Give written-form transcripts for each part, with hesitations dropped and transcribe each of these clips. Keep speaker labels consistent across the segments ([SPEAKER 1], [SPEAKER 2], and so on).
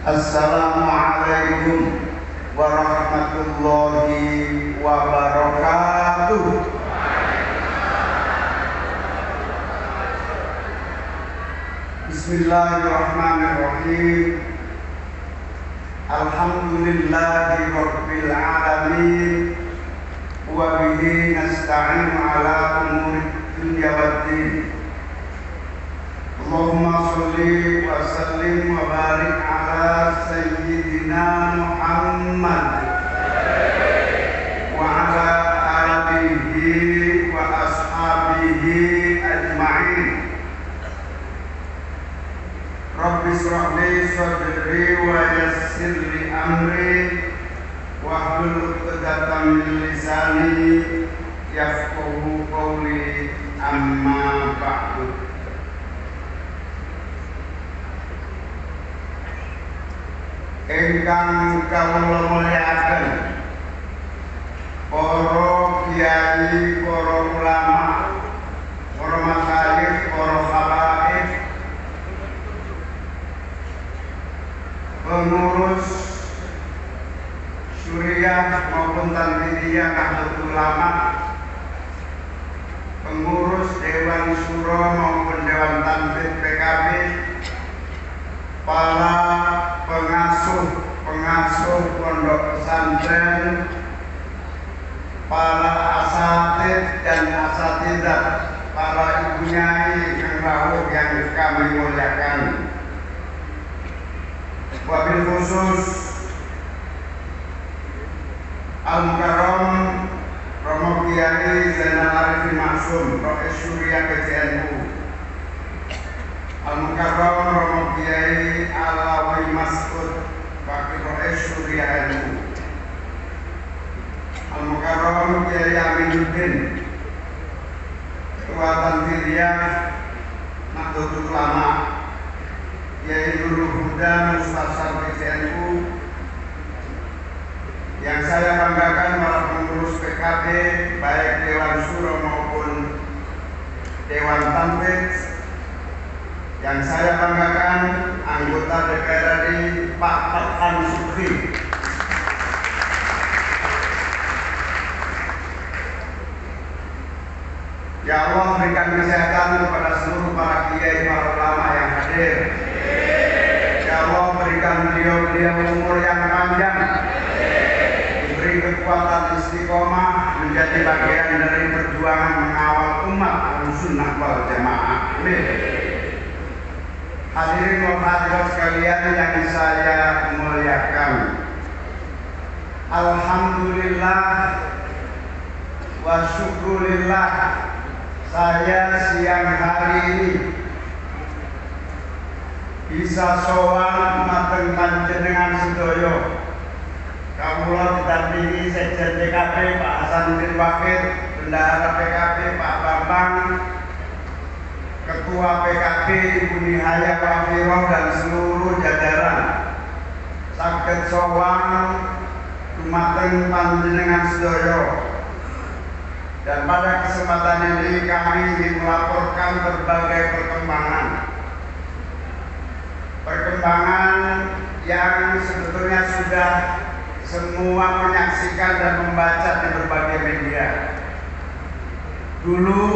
[SPEAKER 1] Assalamualaikum warahmatullahi wabarakatuh. Bismillahirrahmanirrahim. Alhamdulillahi rabbil alamin. Wa bihi nasta'inu ala umuri dunya waddin. Allahumma sholli wa sallim wa barik ala sayyidina Muhammad wa ala alihi wa ashabihi ajma'in. Rabbi shrah li sadri wa yassir li amri wahlul 'uqdatam min lisani yafqahu qawli, amma ba'du. Ingkang kawula mulyakaken para kiai, para ulama, para masyayikh, para habaib, pengurus Suriah maupun Tanfidiyah Nahdlatul Ulama, pengurus Dewan Syuro maupun Dewan Tanfid PKB, para pengasuh pondok pesantren, para asatid dan asatidah, para ibu nyai yang rawuh yang kami muliakan. Wabil khusus Al-Mukarram Romo Kiai Zainal Arifin Maksum, Prof. Syuriah PCNU. Al-Mukarram Romo Kiai Alawi Mas'ud, Wakil Prof. Syuriah NU. Al-Mukarram Kiai Aminuddin, Ketua Tanfidiyah Nahdlatul Ulama, Kiai Nurul Huda Mustasar PCNU. Yang saya banggakan para pengurus PKB, baik Dewan Syuro maupun Dewan Tanfid. Yang saya banggakan anggota DPR RI Pak Farhan Sukri. Ya Allah, berikan kesehatan kepada seluruh para kiai, para ulama yang hadir. Ya Allah, berikan beliau umur yang panjang, diberi kekuatan istiqomah, menjadi bagian dari perjuangan mengawal umat Ahlussunnah wal Jamaah. Amin. Hadirin wal hadirat sekalian yang saya muliakan, alhamdulillah wa syukurillah, saya siang hari ini bisa sowan mateng panjenengan sedaya. Kawula didampingi Sekjen PKB Pak Hasanuddin Wahid, Bendahara PKB Pak Bambang, Ketua PKB Ibu Nihaya Wafiroh dan seluruh jajaran. Saged sowan dumateng panjenengan sedaya. Dan pada kesempatan ini kami ingin melaporkan berbagai perkembangan yang sebetulnya sudah semua menyaksikan dan membaca di berbagai media. Dulu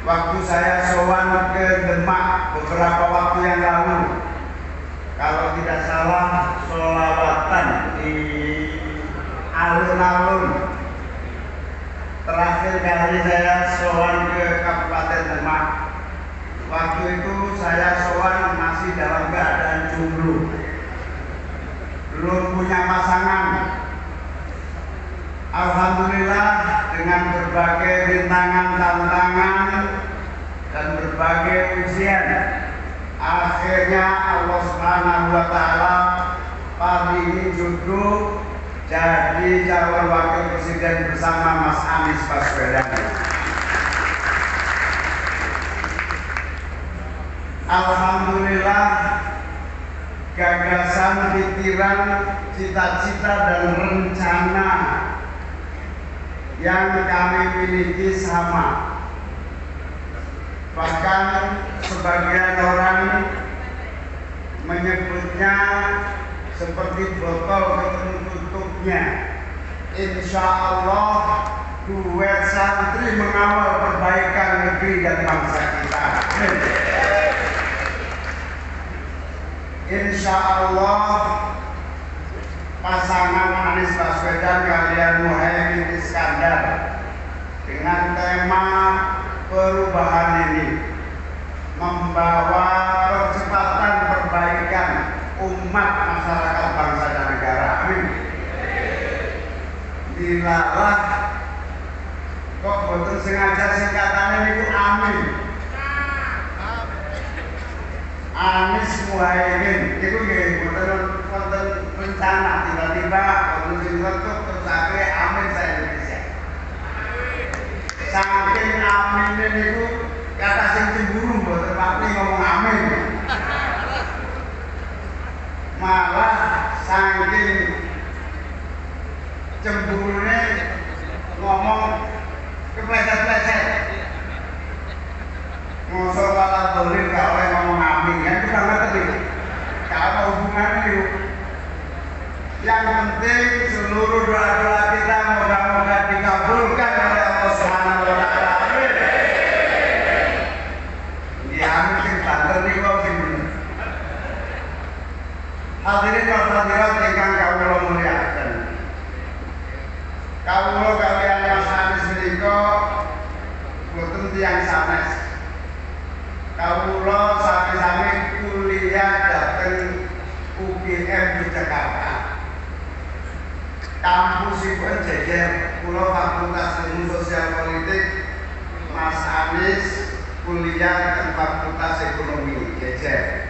[SPEAKER 1] waktu saya sowan ke Demak beberapa waktu yang lalu, kalau tidak salah sholawatan di alun-alun. Terakhir kali saya sowan ke Kabupaten Demak, waktu itu saya sowan masih dalam keadaan jomblo, belum punya pasangan. Alhamdulillah, dengan berbagai rintangan, tantangan, dan berbagai ujian, akhirnya Allah Subhanahu wa Ta'ala paringi jodoh jadi calon wakil presiden bersama Mas Anies Baswedan. Alhamdulillah, gagasan, pikiran, cita-cita dan rencana yang kami miliki sama. Bahkan sebagian orang menyebutnya seperti botol ketemu tutupnya. Insya Allah duet santri mengawal perbaikan negeri dan bangsa kita. Insya Allah pasangan Anies Baswedan kalian Muhaimin Iskandar dengan tema perubahan ini membawa percepatan perbaikan umat masyarakat bangsa dan negara. Amin. Dilalah kok boten sengaja singkatannya itu amin. Anies Muhaimin itu nggih boten rencana tiba-tiba boten sinten terus akhirnya amin saya Indonesia. Saking aminnya niku kata sing cemburu boten pati ngomong amin. Malah saking cemburune ngomong kepleset-pleset. Ngosok malah boleh gak oleh ngomong amin kan itu banget tadi. Kalau hubungannya itu yang penting seluruh doa-doa kita moga-moga dikabulkan oleh Allah Subhanahu wa taala. Amin. Ya amin sing banter niku sing bener. Hadirin wal hadirat ingkang kawula mulyakaken. Kawula kaliyan Mas Anies menika boten tiyang sanes. Kawula sami-sami kuliah dhateng UGM Yogyakarta. Kampusipun jejer kula Fakultas Ilmu Sosial Politik, Mas Anies kuliah teng Fakultas Ekonomi jejer.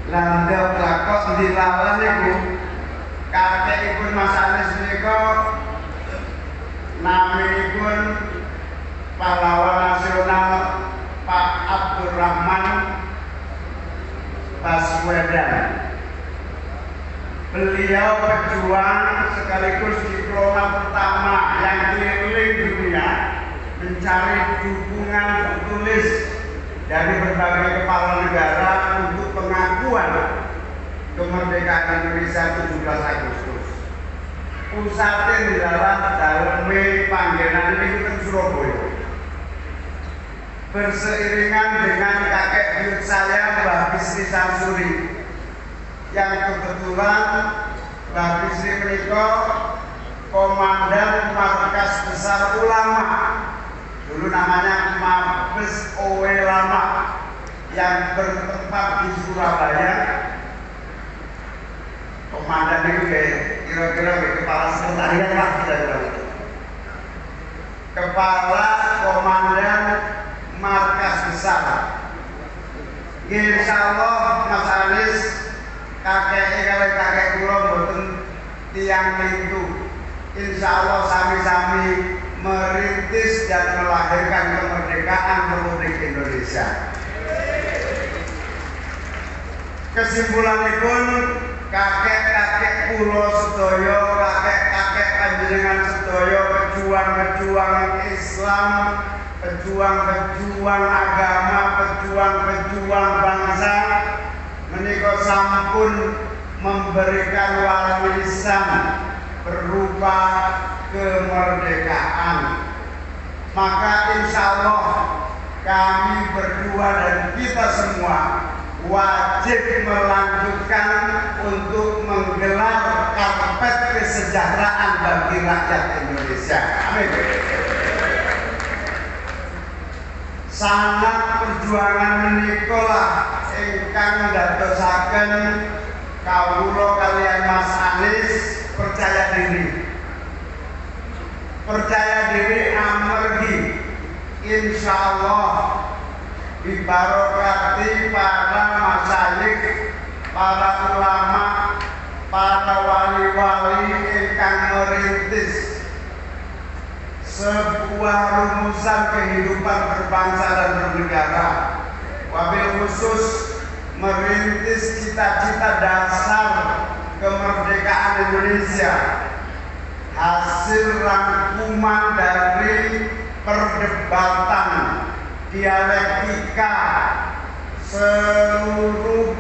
[SPEAKER 1] Landhap lakos dilawan niku kakekipun Mas Anies menika naminipun pahlawan nasional Pak Abdurrahman Baswedan. Beliau pejuang sekaligus diplomat pertama yang keliling dunia mencari dukungan tertulis dari berbagai kepala negara untuk pengakuan kemerdekaan Indonesia 17 Agustus. Pusatnya di dalam daleme panggenan ini ke Surabaya. Berseiringan dengan kakek buyut saya Mbah Bisri Samsuri yang kebetulan Mbah Bisri menika Komandan Markas Besar Ulama, dulu namanya Mabes Ulama, yang bertempat di Surabaya. Komandan itu kira-kira kepala sekretariat lah kira-kira. Kepala Komandan Markas Besar. Insya Allah Mas Anies kakek kula mboten tiang lintu. Insya Allah sami-sami merintis dan melahirkan kemerdekaan Republik Indonesia. Kesimpulanipun kakek-kakek kula sedaya, kakek-kakek panjenengan sedaya pejuang-pejuang Islam, pejuang-pejuang agama, pejuang-pejuang bangsa menika sampun memberikan warisan berupa kemerdekaan. Maka insya Allah kami berdua dan kita semua wajib melanjutkan untuk menggelar karpet kesejahteraan bagi rakyat Indonesia. Amin. Sangat perjuangan menikolah ingkang dadosaken kawula kalian Mas Anies percaya diri. Percaya diri amargi insya Allah dibarokati para masyayikh, para ulama, para wali-wali ingkang merintis sebuah rumusan kehidupan berbangsa dan bernegara, wabil khusus merintis cita-cita dasar kemerdekaan Indonesia, hasil rangkuman dari perdebatan dialektika seluruh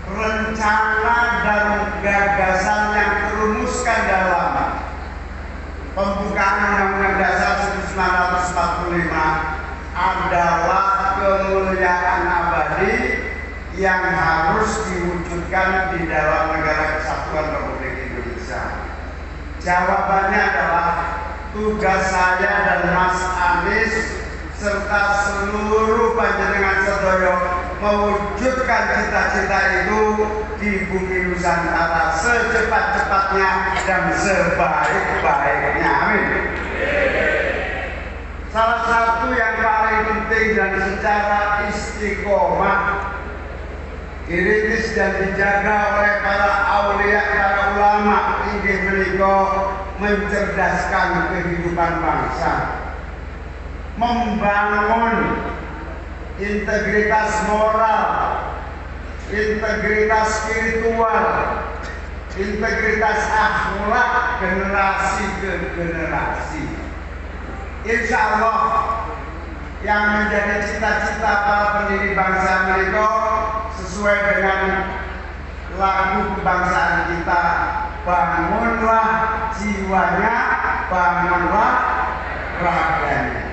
[SPEAKER 1] rencana dan gagasan yang terumuskan dalam pembukaan Undang-Undang Dasar 1945 adalah kemuliaan abadi yang harus diwujudkan di dalam negara kesatuan Republik Indonesia. Jawabannya adalah tugas saya dan Mas Anies serta seluruh panjenengan sedaya mewujudkan cita-cita itu di bumi Nusantara secepat-cepatnya dan sebaik-baiknya. Amin. Salah satu yang paling penting dan secara istiqomah dirintis dan dijaga oleh para aulia, para ulama inggih menika mencerdaskan kehidupan bangsa, membangun integritas moral, integritas spiritual, integritas akhlak generasi ke generasi. Insya Allah yang menjadi cita-cita para pendiri bangsa mereka sesuai dengan lagu kebangsaan kita, bangunlah jiwanya, bangunlah raganya,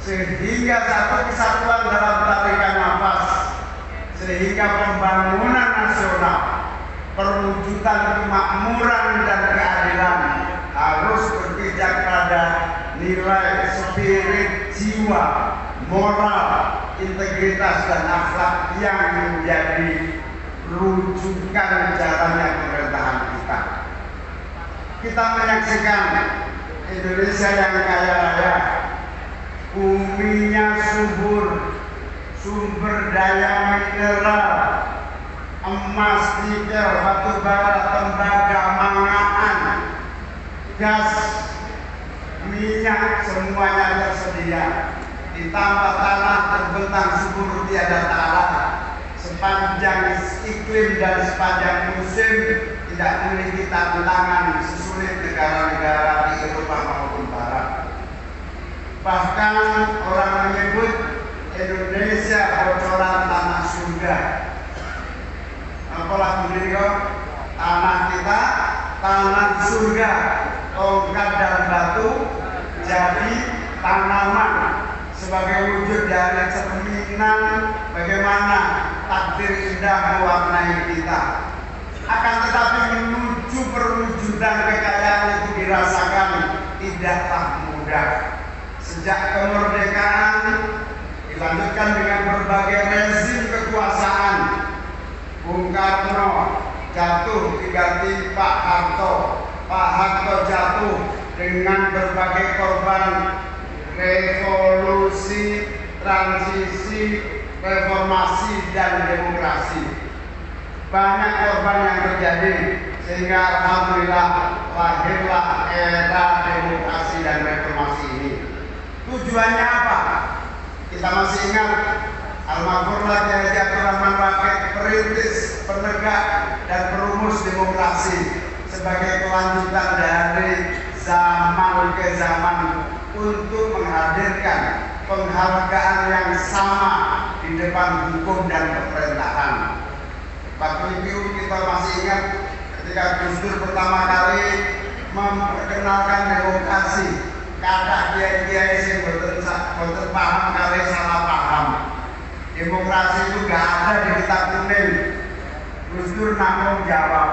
[SPEAKER 1] sehingga satu kesatuan dalam tarikan nafas, sehingga pembangunan nasional, perwujudan kemakmuran dan keadilan harus berpijak pada nilai spirit jiwa, moral, integritas dan akhlak yang menjadi rujukan jalannya pemerintahan kita. Kita menyaksikan Indonesia yang kaya raya, buminya subur, sumber daya mineral, emas, nikel, batu bara, tembaga, mangaan, gas, minyak, semuanya tersedia. Ditambah tanah terbentang subur tiada tara, sepanjang iklim dan sepanjang musim tidak memiliki tantangan sesulit negara-negara di Eropa maupun Barat. Bahkan orang menyebut Indonesia bocoran tanah surga. Apalah beliau, tanah kita, tanah surga, tongkat dan batu jadi tanaman sebagai wujud dari cerminan bagaimana takdir indah mewarnai kita. Akan tetapi menuju perwujudan kekayaan itu dirasakan tidaklah mudah. Sejak kemerdekaan dilanjutkan dengan berbagai rezim kekuasaan. Bung Karno jatuh diganti Pak Harto. Pak Harto jatuh dengan berbagai korban revolusi, transisi, reformasi dan demokrasi. Banyak korban yang terjadi sehingga alhamdulillah lahirlah era demokrasi dan reformasi ini. Tujuannya apa? Kita masih ingat almarhumlah Kiai Haji Abdul Rahman Waqid, perintis, penegak dan perumus demokrasi sebagai kelanjutan dari zaman ke zaman untuk menghadirkan penghargaan yang sama di depan hukum dan pemerintahan. Waktu itu kita masih ingat ketika Gus Dur pertama kali memperkenalkan demokrasi, kata kiai-kiai sing boten paham kali salah paham. Demokrasi itu gak ada di kitab kuning. Gus Dur namun jawab,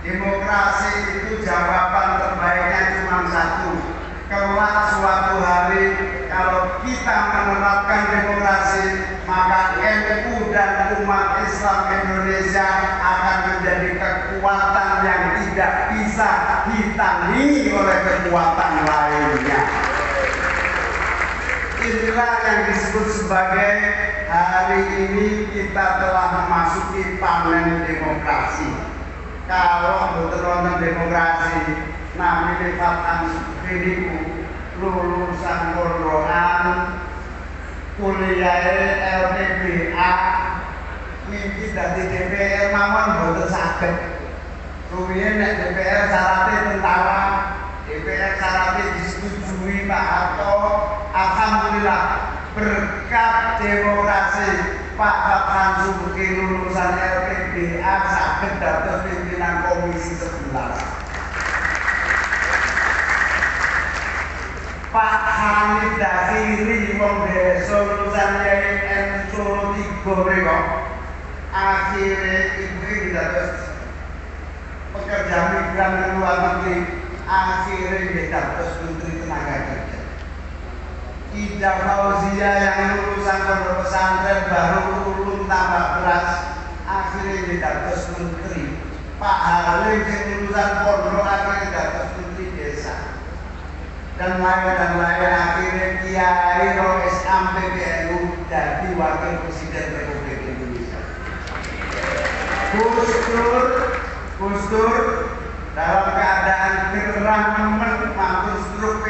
[SPEAKER 1] demokrasi itu jawaban terbaiknya cuma satu. Kelak suatu hari kalau kita menerapkan demokrasi, maka NU dan umat Islam Indonesia akan menjadi kekuatan yang tidak bisa ditandingi oleh kekuatan lainnya. Inilah yang disebut sebagai hari ini kita telah memasuki panen demokrasi. Kalau betul-betul demokrasi, namanya Fatan Sukriniku lulusan Kondoan, kuliah LPBA, mimpi dari DPR mawon boten saged. Rumiyin nek DPR syaratnya tentara, DPR syaratnya disetujui Pak Harto, alhamdulillah berkat demokrasi Pak Fathan Subeki lulusan LPDA saged dados pimpinan Komisi 11. Pak Hamid Dakiri wong desa lulusan YN Solo 3 mriko akhirnya ibu dados pekerja migran di luar negeri, akhirnya dados Menteri Tenaga Kerja. Ida Fauzia yang lulusan pondok pesantren baru ulun tambah beras, akhirnya dados Menteri. Pak Halim yang lulusan pondok akhirnya dados Menteri Desa. Dan lain-lain akhirnya Kiai Rois Am PBNU jadi Wakil Presiden Republik Indonesia. Gus Dur dalam keadaan gerang nemen mampir struk